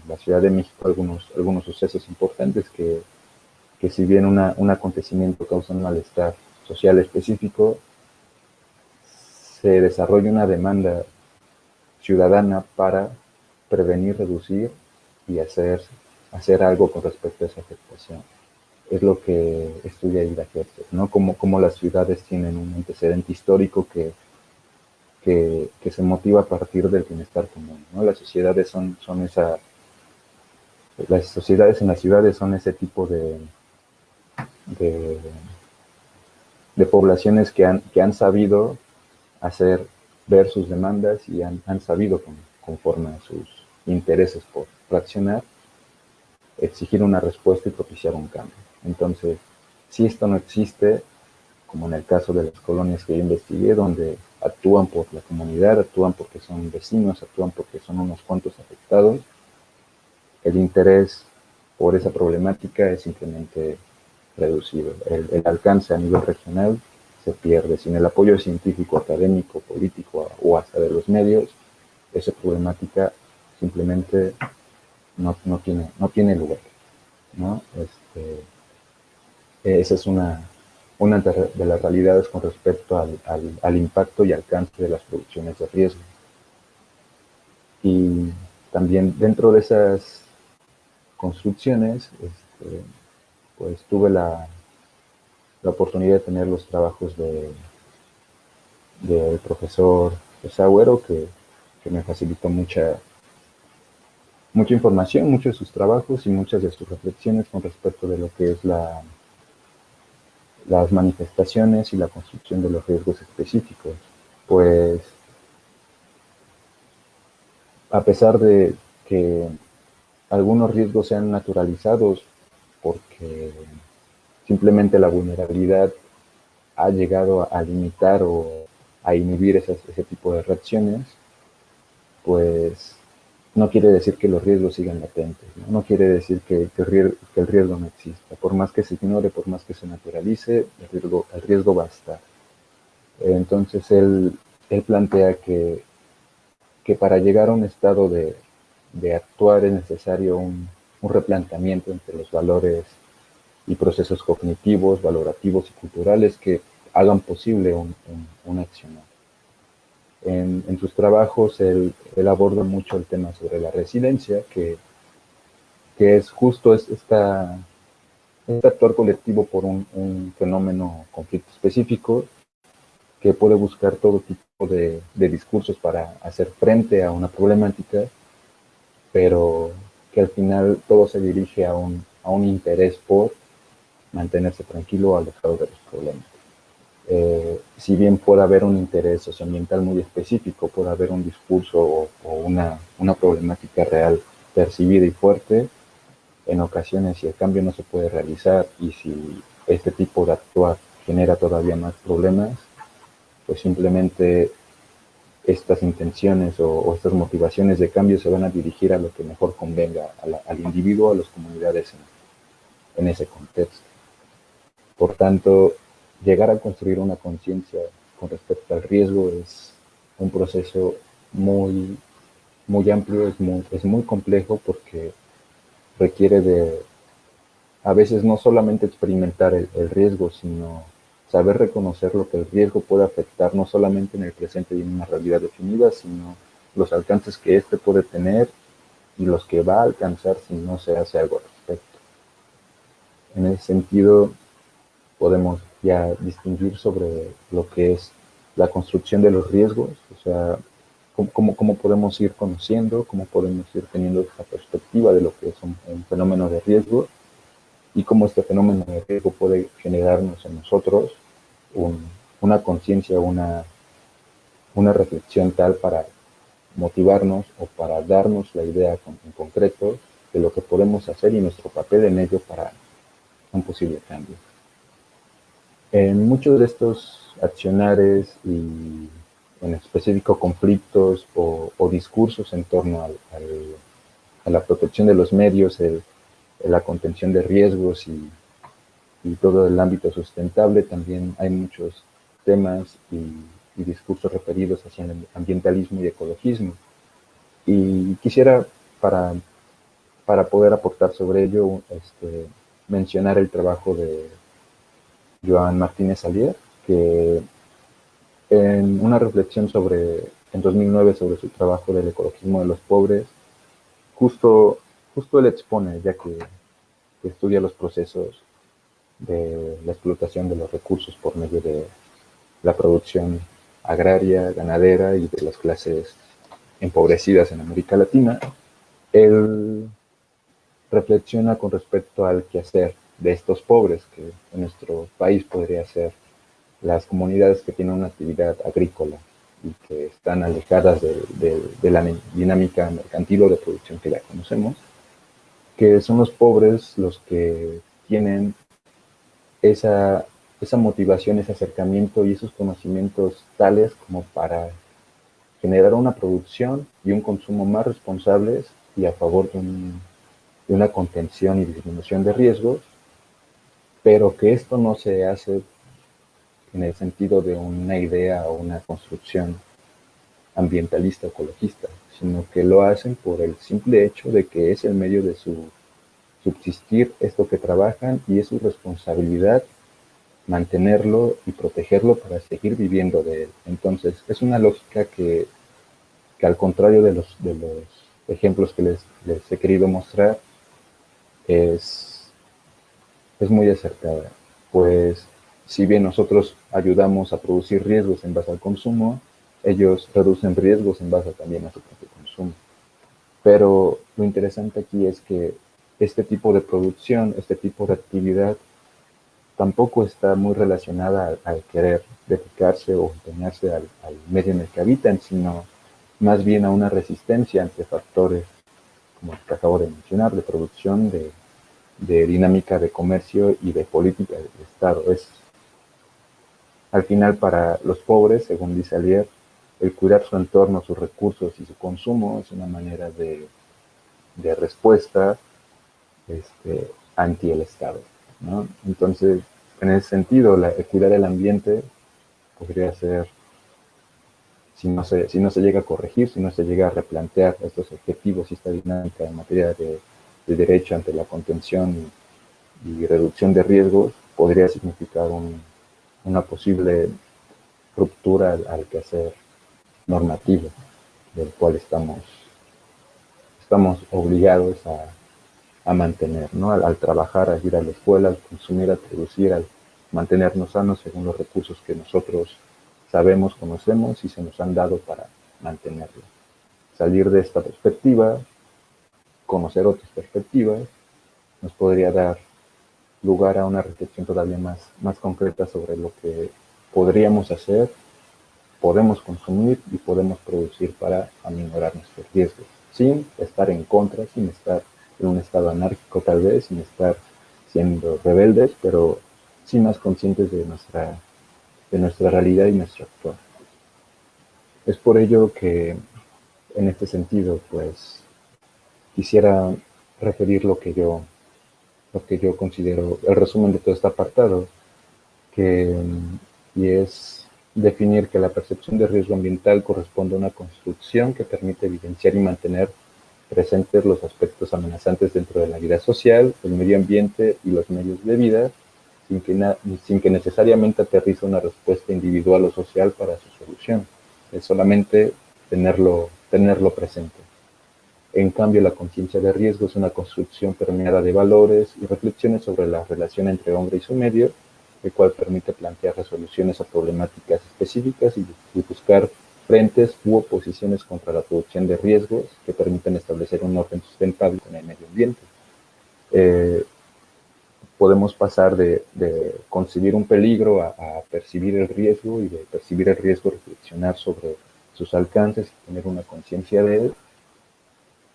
la Ciudad de México algunos sucesos importantes que si bien un acontecimiento causa un malestar social específico, se desarrolla una demanda ciudadana para prevenir, reducir y hacer algo con respecto a esa afectación. Es lo que estudia Ida Herzog, ¿no? Cómo las ciudades tienen un antecedente histórico que se motiva a partir del bienestar común, ¿no? Las sociedades las sociedades en las ciudades son ese tipo de, de poblaciones que han sabido hacer ver sus demandas y han sabido, conforme a sus intereses por reaccionar, exigir una respuesta y propiciar un cambio. Entonces, si esto no existe, como en el caso de las colonias que yo investigué, donde actúan por la comunidad, actúan porque son vecinos, actúan porque son unos cuantos afectados, el interés por esa problemática es simplemente reducido. El alcance a nivel regional se pierde. Sin el apoyo científico, académico, político o hasta de los medios, esa problemática simplemente no tiene lugar, ¿no? Esa es una de las realidades con respecto al impacto y alcance de las producciones de riesgo. Y también dentro de esas construcciones, pues tuve la oportunidad de tener los trabajos del profesor Agüero, que me facilitó mucha información, muchos de sus trabajos y muchas de sus reflexiones con respecto de lo que es las manifestaciones y la construcción de los riesgos específicos. Pues a pesar de que algunos riesgos sean naturalizados porque simplemente la vulnerabilidad ha llegado a limitar o a inhibir ese tipo de reacciones, pues no quiere decir que los riesgos sigan latentes, no quiere decir que el riesgo no exista. Por más que se ignore, por más que se naturalice, el riesgo va a estar. Entonces él plantea que para llegar a un estado de actuar es necesario un replanteamiento entre los valores y procesos cognitivos, valorativos y culturales que hagan posible un accionar. En sus trabajos él aborda mucho el tema sobre la resiliencia, que es justo este actuar colectivo por un fenómeno, conflicto específico, que puede buscar todo tipo de discursos para hacer frente a una problemática, pero que al final todo se dirige a un interés por mantenerse tranquilo, alejado de los problemas. Si bien puede haber un interés socioambiental muy específico, puede haber un discurso o una problemática real percibida y fuerte, en ocasiones si el cambio no se puede realizar y si este tipo de actuar genera todavía más problemas, pues simplemente estas intenciones o estas motivaciones de cambio se van a dirigir a lo que mejor convenga al individuo, a las comunidades en ese contexto. Por tanto, llegar a construir una conciencia con respecto al riesgo es un proceso muy, muy amplio, es muy complejo porque requiere a veces no solamente experimentar el riesgo, sino saber reconocer lo que el riesgo puede afectar no solamente en el presente y en una realidad definida, sino los alcances que éste puede tener y los que va a alcanzar si no se hace algo al respecto. En ese sentido, podemos y a distinguir sobre lo que es la construcción de los riesgos, o sea, cómo podemos ir conociendo, cómo podemos ir teniendo esta perspectiva de lo que es un fenómeno de riesgo y cómo este fenómeno de riesgo puede generarnos en nosotros una conciencia, una reflexión tal para motivarnos o para darnos la idea en concreto de lo que podemos hacer y nuestro papel en ello para un posible cambio. En muchos de estos accionares y en específico conflictos o discursos en torno a la protección de los medios, la contención de riesgos y todo el ámbito sustentable, también hay muchos temas y discursos referidos hacia el ambientalismo y ecologismo. Y quisiera, para poder aportar sobre ello, mencionar el trabajo de Joan Martínez Alier, que en una reflexión en 2009 sobre su trabajo del ecologismo de los pobres, justo él expone, ya que estudia los procesos de la explotación de los recursos por medio de la producción agraria, ganadera y de las clases empobrecidas en América Latina, él reflexiona con respecto al quehacer de estos pobres, que en nuestro país podría ser las comunidades que tienen una actividad agrícola y que están alejadas de la dinámica mercantil o de producción que ya conocemos, que son los pobres los que tienen esa motivación, ese acercamiento y esos conocimientos tales como para generar una producción y un consumo más responsables y a favor de una contención y disminución de riesgos, pero que esto no se hace en el sentido de una idea o una construcción ambientalista o ecologista, sino que lo hacen por el simple hecho de que es el medio de su subsistir esto que trabajan y es su responsabilidad mantenerlo y protegerlo para seguir viviendo de él. Entonces, es una lógica que al contrario de los ejemplos que les he querido mostrar, es muy acertada, pues si bien nosotros ayudamos a producir riesgos en base al consumo, ellos reducen riesgos en base también a su propio consumo. Pero lo interesante aquí es que este tipo de producción, este tipo de actividad, tampoco está muy relacionada al querer dedicarse o empeñarse al medio en el que habitan, sino más bien a una resistencia ante factores, como el que acabo de mencionar, de producción, de dinámica de comercio y de política del Estado. Es, al final, para los pobres, según dice Alier, el cuidar su entorno, sus recursos y su consumo es una manera de respuesta anti el Estado, ¿no? Entonces, en ese sentido, el cuidar el ambiente podría ser, si no se llega a corregir, si no se llega a replantear estos objetivos y esta dinámica en materia de derecho ante la contención y reducción de riesgos, podría significar una posible ruptura al quehacer normativo del cual estamos obligados a mantener, ¿no? Al trabajar, a ir a la escuela, al consumir, al producir, al mantenernos sanos según los recursos que nosotros sabemos, conocemos y se nos han dado para mantenerlo. Salir de esta perspectiva, conocer otras perspectivas, nos podría dar lugar a una reflexión todavía más concreta sobre lo que podríamos hacer, podemos consumir y podemos producir para aminorar nuestros riesgos, sin estar en contra, sin estar en un estado anárquico tal vez, sin estar siendo rebeldes, pero sí más conscientes de nuestra realidad y nuestro actuar. Es por ello que en este sentido, pues, quisiera referir lo que yo considero el resumen de todo este apartado, y es definir que la percepción de riesgo ambiental corresponde a una construcción que permite evidenciar y mantener presentes los aspectos amenazantes dentro de la vida social, el medio ambiente y los medios de vida, sin que necesariamente aterrice una respuesta individual o social para su solución. Es solamente tenerlo presente. En cambio, la conciencia de riesgo es una construcción permeada de valores y reflexiones sobre la relación entre hombre y su medio, el cual permite plantear resoluciones a problemáticas específicas y buscar frentes u oposiciones contra la producción de riesgos que permiten establecer un orden sustentable con el medio ambiente. Podemos pasar de concebir un peligro a percibir el riesgo, y de percibir el riesgo reflexionar sobre sus alcances y tener una conciencia de él,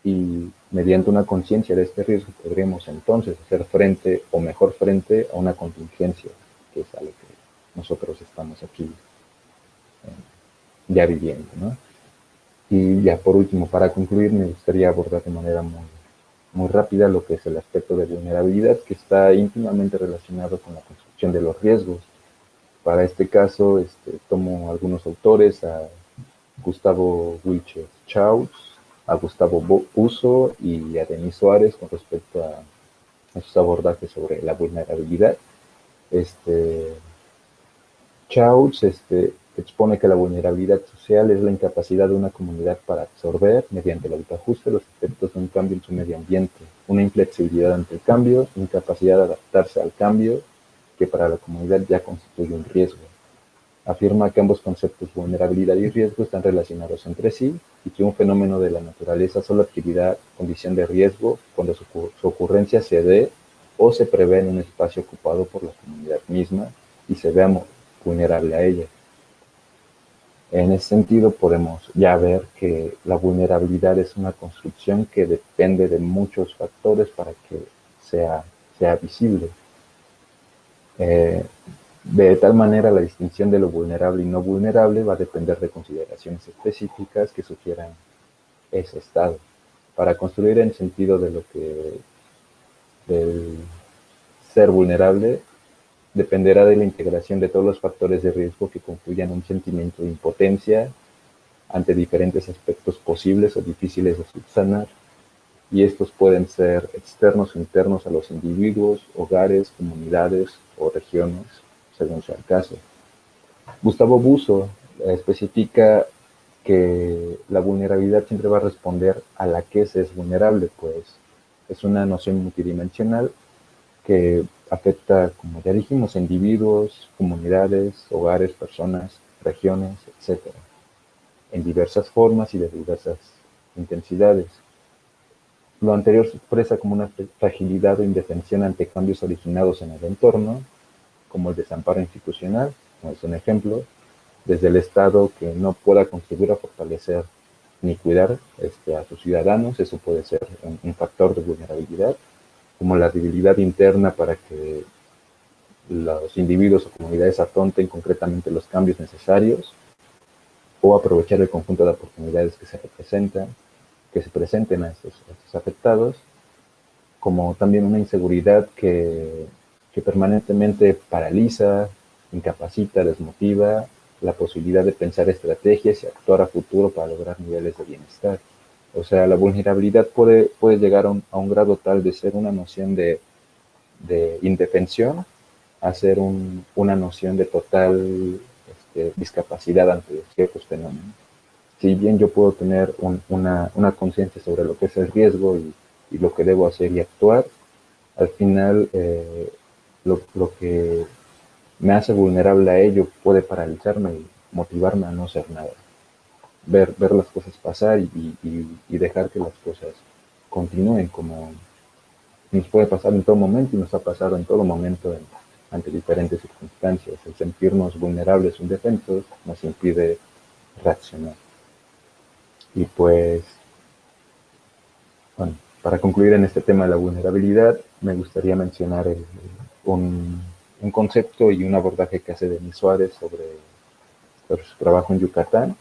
y mediante una conciencia de este riesgo podremos entonces hacer frente o mejor frente a una contingencia, que es a lo que nosotros estamos aquí ya viviendo, ¿no? Y ya por último, para concluir, me gustaría abordar de manera muy rápida lo que es el aspecto de vulnerabilidad, que está íntimamente relacionado con la construcción de los riesgos. Para este caso, tomo algunos autores, a Gustavo Wilches Chaus, a Gustavo Uso y a Denis Suárez con respecto a sus abordajes sobre la vulnerabilidad. Chaus expone que la vulnerabilidad social es la incapacidad de una comunidad para absorber, mediante el autoajuste, los efectos de un cambio en su medio ambiente, una inflexibilidad ante el cambio, incapacidad de adaptarse al cambio, que para la comunidad ya constituye un riesgo. Afirma que ambos conceptos, vulnerabilidad y riesgo, están relacionados entre sí, y que un fenómeno de la naturaleza solo adquirirá condición de riesgo cuando su ocurrencia se dé o se prevé en un espacio ocupado por la comunidad misma y se vea vulnerable a ella. En ese sentido, podemos ya ver que la vulnerabilidad es una construcción que depende de muchos factores para que sea visible. De tal manera, la distinción de lo vulnerable y no vulnerable va a depender de consideraciones específicas que sugieran ese estado. Para construir el sentido de lo que del ser vulnerable, dependerá de la integración de todos los factores de riesgo que confluyan un sentimiento de impotencia ante diferentes aspectos posibles o difíciles de subsanar, y estos pueden ser externos o internos a los individuos, hogares, comunidades o regiones, según sea el caso. Gustavo Buso especifica que la vulnerabilidad siempre va a responder a la que se es vulnerable, pues es una noción multidimensional que afecta, como ya dijimos, individuos, comunidades, hogares, personas, regiones, etc., en diversas formas y de diversas intensidades. Lo anterior se expresa como una fragilidad o indefensión ante cambios originados en el entorno, como el desamparo institucional, como es un ejemplo, desde el Estado que no pueda contribuir a fortalecer ni cuidar a sus ciudadanos. Eso puede ser un factor de vulnerabilidad, como la debilidad interna para que los individuos o comunidades afronten concretamente los cambios necesarios, o aprovechar el conjunto de oportunidades que se presenten a estos afectados, como también una inseguridad que permanentemente paraliza, incapacita, desmotiva la posibilidad de pensar estrategias y actuar a futuro para lograr niveles de bienestar. O sea, la vulnerabilidad puede llegar a un grado tal de ser una noción de indefensión a ser una noción de total discapacidad ante ciertos fenómenos. Si bien yo puedo tener una conciencia sobre lo que es el riesgo y lo que debo hacer y actuar, al final lo que me hace vulnerable a ello puede paralizarme y motivarme a no hacer nada. Ver las cosas pasar y dejar que las cosas continúen, como nos puede pasar en todo momento y nos ha pasado en todo momento ante diferentes circunstancias. El sentirnos vulnerables o indefensos nos impide reaccionar. Y pues, bueno, para concluir en este tema de la vulnerabilidad, me gustaría mencionar un concepto y un abordaje que hace Denis Suárez sobre su trabajo en Yucatán.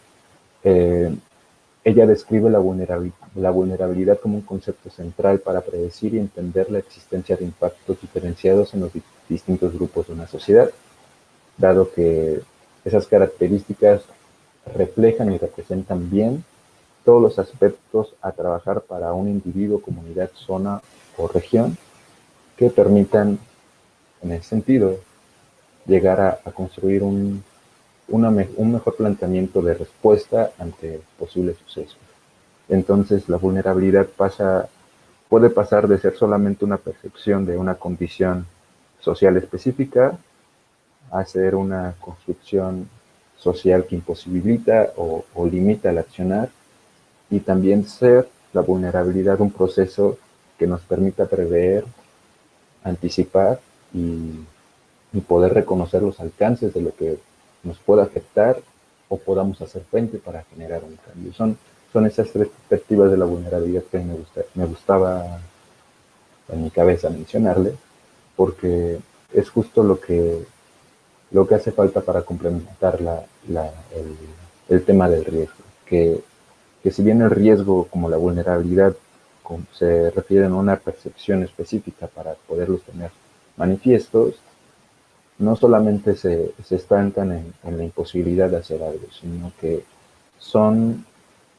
Ella describe la vulnerabilidad como un concepto central para predecir y entender la existencia de impactos diferenciados en los distintos grupos de una sociedad, dado que esas características reflejan y representan bien todos los aspectos a trabajar para un individuo, comunidad, zona o región que permitan, en ese sentido, llegar a construir un mejor planteamiento de respuesta ante posibles sucesos. Entonces, la vulnerabilidad puede pasar de ser solamente una percepción de una condición social específica hacer una construcción social que imposibilita o limita el accionar, y también ser la vulnerabilidad un proceso que nos permita prever, anticipar y poder reconocer los alcances de lo que nos pueda afectar o podamos hacer frente para generar un cambio. Son esas tres perspectivas de la vulnerabilidad que me gustaba en mi cabeza mencionarle, porque es justo lo que hace falta para complementar el tema del riesgo, que si bien el riesgo como la vulnerabilidad se refieren a una percepción específica para poderlos tener manifiestos, no solamente se estancan en la imposibilidad de hacer algo, sino que son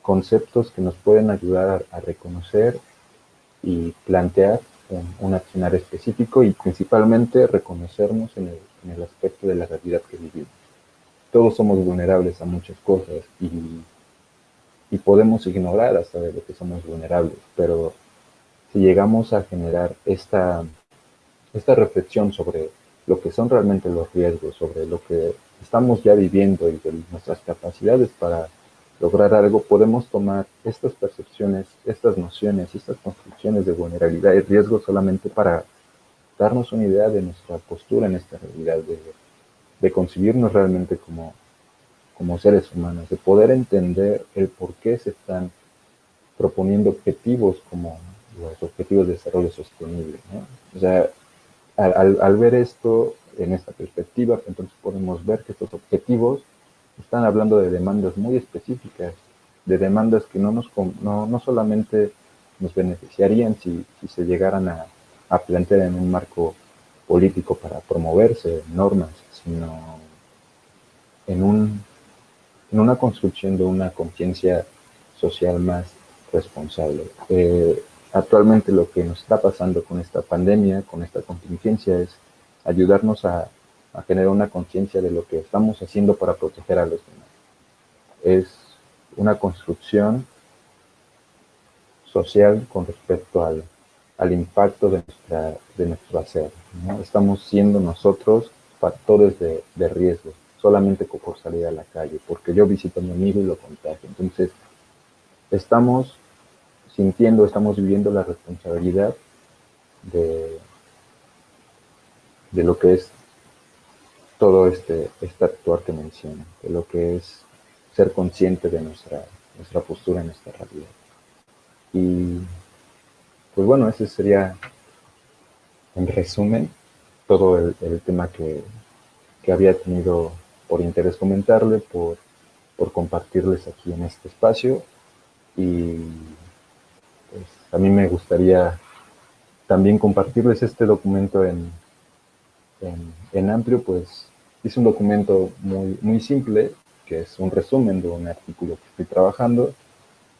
conceptos que nos pueden ayudar a reconocer y plantear un accionar específico y principalmente reconocernos en el aspecto de la realidad que vivimos. Todos somos vulnerables a muchas cosas y podemos ignorar hasta de lo que somos vulnerables, pero si llegamos a generar esta reflexión sobre lo que son realmente los riesgos, sobre lo que estamos ya viviendo y de nuestras capacidades para lograr algo, podemos tomar estas percepciones, estas nociones, estas construcciones de vulnerabilidad y riesgo solamente para darnos una idea de nuestra postura en esta realidad, de concebirnos realmente como seres humanos, de poder entender el por qué se están proponiendo objetivos como los objetivos de desarrollo sostenible, ¿no? O sea, al ver esto en esta perspectiva, entonces podemos ver que estos objetivos están hablando de demandas muy específicas, de demandas que no solamente nos beneficiarían si se llegaran a plantear en un marco político para promoverse normas, sino en, un, en una construcción de una conciencia social más responsable. Actualmente lo que nos está pasando con esta pandemia, con esta contingencia, es ayudarnos a generar una conciencia de lo que estamos haciendo para proteger a los demás. Es una construcción social con respecto al impacto de nuestro hacer, ¿no? Estamos siendo nosotros factores de riesgo, solamente por salir a la calle, porque yo visito a mi amigo y lo contagio. Entonces, estamos estamos viviendo la responsabilidad de, de lo que es todo este actuar que menciono, de lo que es ser consciente de nuestra postura en esta realidad. Y pues bueno, ese sería en resumen todo el tema que había tenido por interés comentarle, por compartirles aquí en este espacio. Y pues a mí me gustaría también compartirles este documento en amplio, pues hice un documento muy simple, que es un resumen de un artículo que estoy trabajando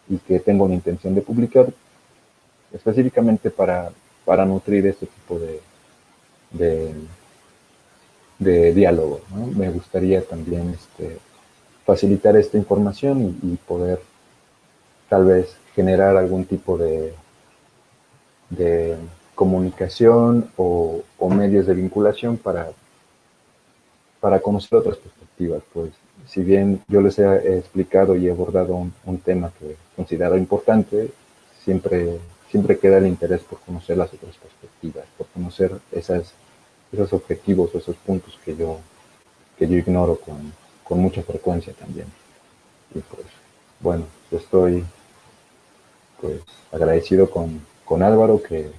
y que tengo la intención de publicar específicamente para nutrir este tipo de, de diálogo, ¿no? Me gustaría también facilitar esta información y poder tal vez generar algún tipo de comunicación o medios de vinculación para conocer otras perspectivas. Pues si bien yo les he explicado y he abordado un tema que considero importante, siempre queda el interés por conocer las otras perspectivas, por conocer esos objetivos o esos puntos que yo ignoro con mucha frecuencia también. Y pues, bueno, yo estoy pues agradecido con Álvaro que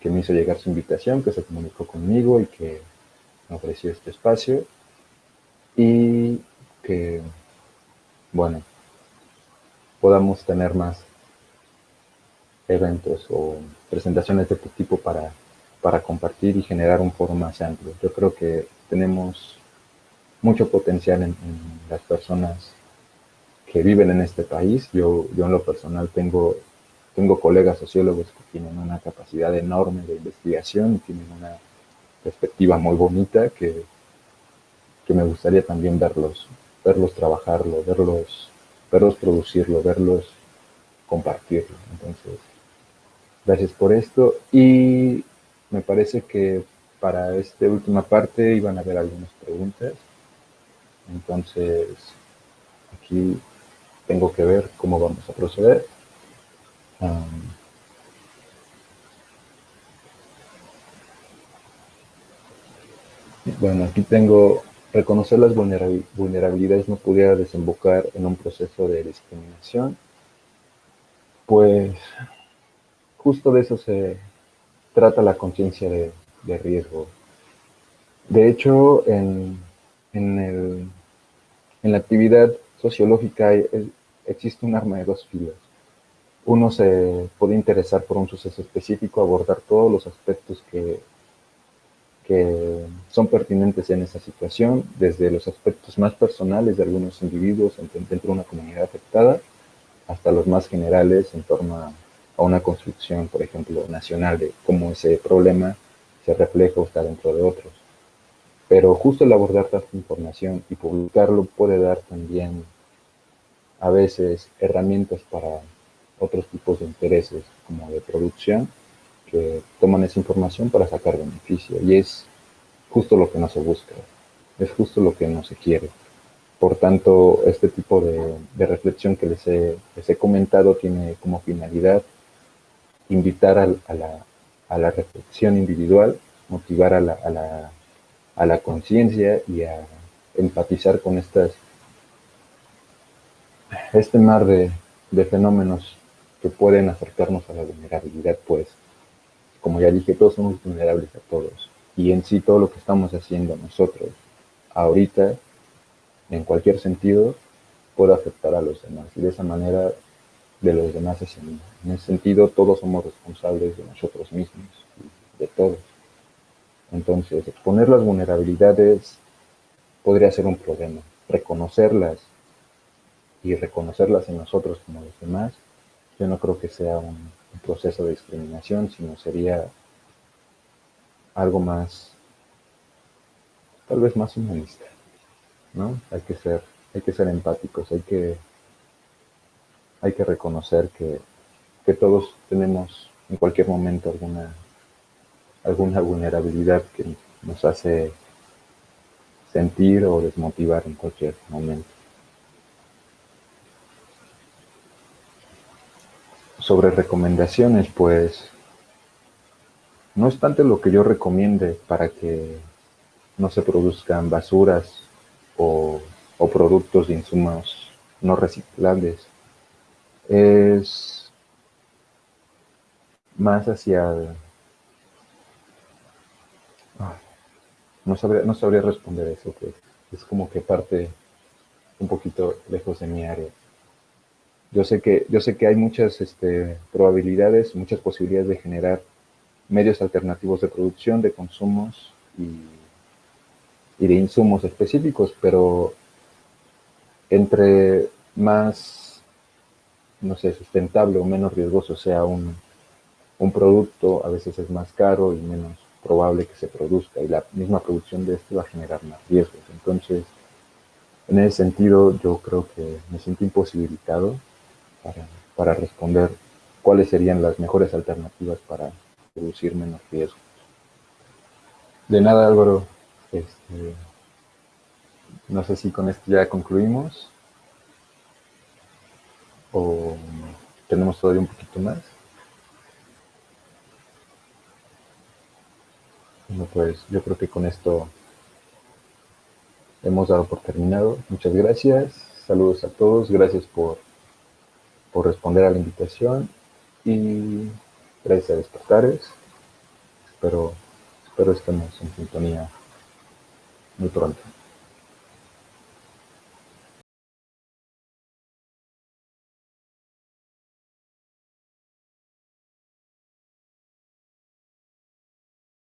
me hizo llegar su invitación, que se comunicó conmigo y que me ofreció este espacio y que, bueno, podamos tener más eventos o presentaciones de este tipo para compartir y generar un foro más amplio. Yo creo que tenemos mucho potencial en las personas que viven en este país. Yo en lo personal tengo colegas sociólogos que tienen una capacidad enorme de investigación y tienen una perspectiva muy bonita que me gustaría también verlos trabajarlo, verlos producirlo, verlos compartirlo. Entonces, gracias por esto y me parece que para esta última parte iban a haber algunas preguntas. Entonces, aquí tengo que ver cómo vamos a proceder. Bueno, aquí tengo, reconocer las vulnerabilidades no pudiera desembocar en un proceso de discriminación. Pues justo de eso se trata la conciencia de riesgo. De hecho, en la actividad sociológica existe un arma de dos filos. Uno se puede interesar por un suceso específico, abordar todos los aspectos que son pertinentes en esa situación, desde los aspectos más personales de algunos individuos dentro de una comunidad afectada, hasta los más generales en torno a una construcción, por ejemplo, nacional, de cómo ese problema se refleja o está dentro de otros. Pero justo el abordar tanta información y publicarlo puede dar también a veces herramientas para otros tipos de intereses, como de producción, que toman esa información para sacar beneficio. Y es justo lo que no se busca, es justo lo que no se quiere. Por tanto, este tipo de reflexión que les he comentado tiene como finalidad invitar a la reflexión individual, motivar a la conciencia y a empatizar con este mar de fenómenos que pueden acercarnos a la vulnerabilidad, pues, como ya dije, todos somos vulnerables a todos. Y en sí todo lo que estamos haciendo nosotros ahorita, en cualquier sentido, puede afectar a los demás. Y de esa manera, de los demás hacia mí. En ese sentido, todos somos responsables de nosotros mismos, de todos. Entonces, exponer las vulnerabilidades podría ser un problema. Reconocerlas y reconocerlas en nosotros como los demás, yo no creo que sea un proceso de discriminación, sino sería algo más, tal vez más humanista, ¿no? Hay que ser empáticos, hay que reconocer que todos tenemos en cualquier momento alguna vulnerabilidad que nos hace sentir o desmotivar en cualquier momento. Sobre recomendaciones, pues no es tanto lo que yo recomiende para que no se produzcan basuras o productos de insumos no reciclables. Es más hacia... no sabría responder eso, pues. Es como que parte un poquito lejos de mi área. Yo sé que hay muchas probabilidades, muchas posibilidades de generar medios alternativos de producción, de consumos y de insumos específicos, pero entre más, no sé, sustentable o menos riesgoso sea un producto, a veces es más caro y menos probable que se produzca, y la misma producción de este va a generar más riesgos. Entonces, en ese sentido, yo creo que me siento imposibilitado para responder cuáles serían las mejores alternativas para producir menos riesgos. De nada, Álvaro. No sé si con esto ya concluimos o tenemos todavía un poquito más. Bueno, pues yo creo que con esto hemos dado por terminado. Muchas gracias. Saludos a todos. Gracias por responder a la invitación y gracias a Despertares. Espero estemos en sintonía muy pronto.